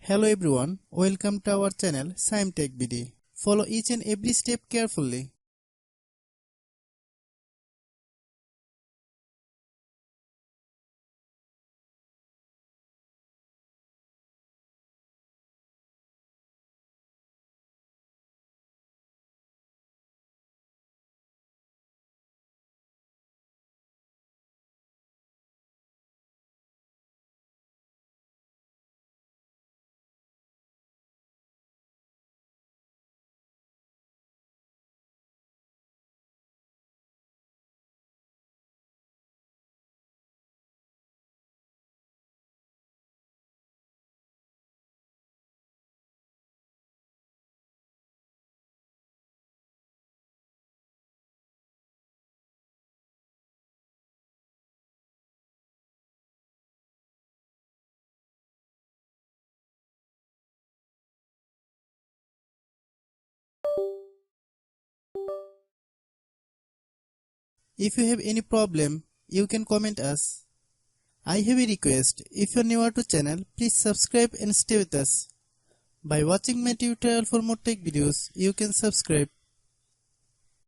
Hello everyone, welcome to our channel Shaem TechBD. Follow each and every step carefully. If you have any problem, you can comment us. I have a request, if you are new to channel, please subscribe and stay with us. By watching my tutorial for more tech videos, you can subscribe.